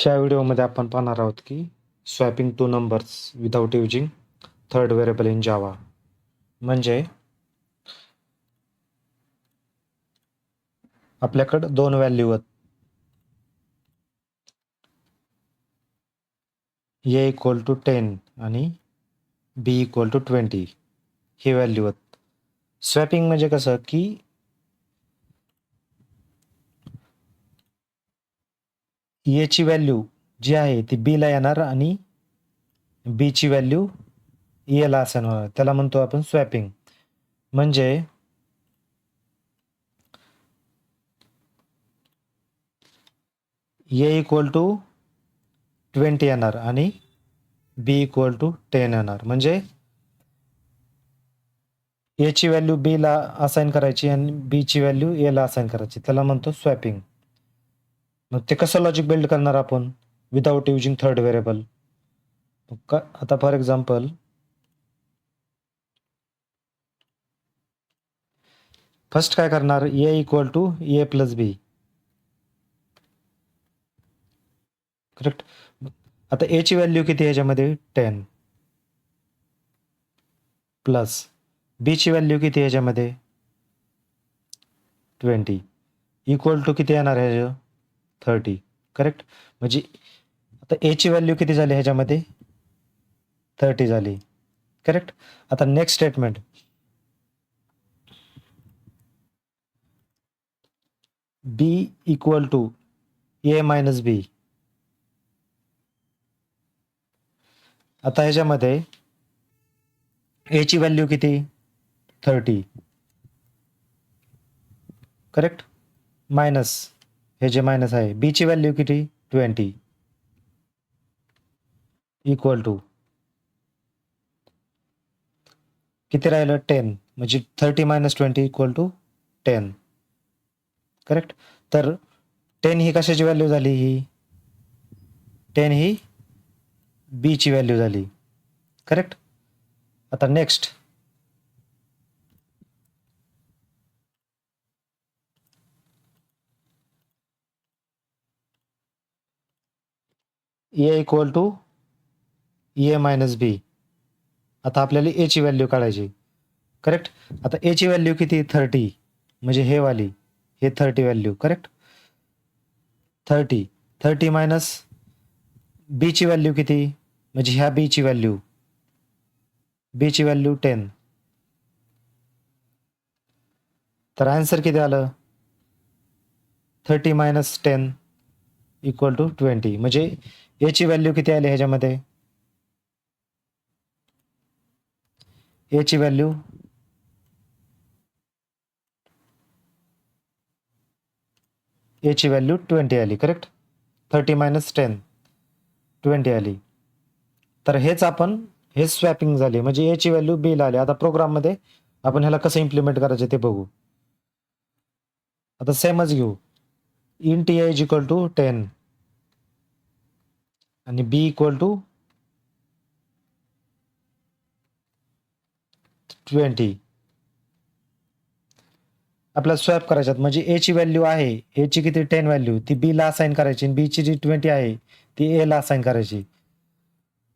ह्या व्हिडिओमध्ये आपण पाहणार आहोत की swapping two numbers without using third variable in Java. म्हणजे आपल्याकडे दोन व्हॅल्यू आहेत, ए इक्वल टू 10 आणि बी इक्वल टू 20 हे व्हॅल्यू आहेत. स्वॅपिंग म्हणजे कसं की ए ची व्हॅल्यू जी आहे ती बी ला येणार आणि बी ची व्हॅल्यू ए ला असणार, त्याला म्हणतो आपण स्वॅपिंग. म्हणजे ए इक्वल टू 20 येणार आणि बी इक्वल टू 10 येणार. म्हणजे ए ची व्हॅल्यू बी ला असाइन करायची आणि बी ची व्हॅल्यू ए ला असाइन करायची, त्याला म्हणतो स्वॅपिंग. मग ते कसं लॉजिक बिल्ड करणार आपण विदाउट युजिंग थर्ड व्हेरिएबल. आता फॉर एक्झाम्पल फर्स्ट काय करणार, A equal to A plus B, correct. आता ए ची व्हॅल्यू किती ह्याच्यामध्ये 10 प्लस बी ची व्हॅल्यू किती ह्याच्यामध्ये 20 इक्वल टू किती येणार ह्याचं 30, करेक्ट. म्हणजे आता ए ची व्हॅल्यू किती झाली ह्याच्यामध्ये 30 झाली, करेक्ट. आता next statement, B equal to A minus B. आता ह्याच्यामध्ये ए ची व्हॅल्यू किती 30, करेक्ट, मायनस हे जे मायनस आहे, बी ची व्हॅल्यू किती 20 इक्वल टू किती राहिलं 10. म्हणजे 30 मायनस 20 इक्वल टू 10, करेक्ट. तर 10 ही कशाची व्हॅल्यू झाली, ही 10 ही बी ची व्हॅल्यू झाली, करेक्ट. आता next A equal to A minus B. आता आपल्याला ए ची व्हॅल्यू काढायची, करेक्ट. आता ए ची व्हॅल्यू किती 30, म्हणजे हे वाली हे 30 व्हॅल्यू, करेक्ट. 30 मायनस बी ची व्हॅल्यू किती, म्हणजे ह्या बी ची व्हॅल्यू 10. तर आन्सर किती आलं 30 मायनस 10 इक्वल टू 20. म्हणजे ए ची व्हॅल्यू किती आली ह्याच्यामध्ये, ए ची व्हॅल्यू 20 आली, करेक्ट. 30 मायनस 10 20 आली. तर हेच स्वॅपिंग झाली, म्हणजे ए ची व्हॅल्यू बी ला आली. आता प्रोग्राममध्ये आपण ह्याला कसं इम्प्लिमेंट करायचं ते बघू. आता सेमच घेऊ, int a is equal to 10 आणि बी इक्वल टू 20. आपल्याला स्वॅप करायच्यात, म्हणजे ए ची व्हॅल्यू आहे, ए ची किती 10 व्हॅल्यू ती बी ला असाइन करायची आणि बी ची जी 20 आहे ती ए ला असाइन करायची,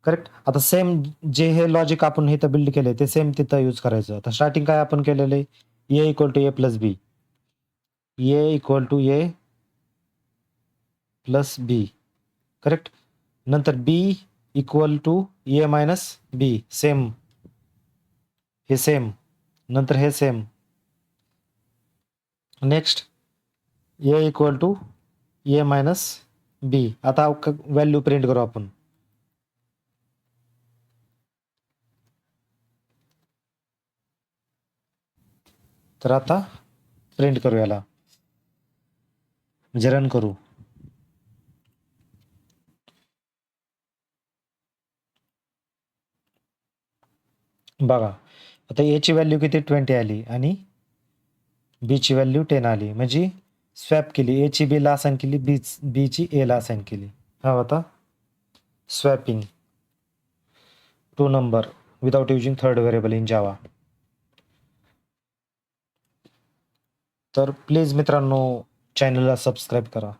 करेक्ट. आता सेम जे हे लॉजिक आपण इथं बिल्ड केलंय ते सेम तिथं यूज करायचं. आता स्टार्टिंग काय आपण केलेलं आहे, A equal to A plus B, A equal to A plus B, correct. नंतर B equal to A minus B, same हे सेम, नंतर हे same. Next A equal to A minus B. आता व्हॅल्यू प्रिंट करू आपण. तर आता print करू याला, म्हणजे रन करू. बघा आता ए ची व्हॅल्यू किती 20 आली आणि बी ची व्हॅल्यू 10 आली, म्हणजे स्वॅप केली, ए ची बी ला असाइन केली, बी ची ए ला असाइन केली. हा होता swapping two number without using third variable in Java. तर प्लीज मित्रांनो चॅनलला सबस्क्राईब करा.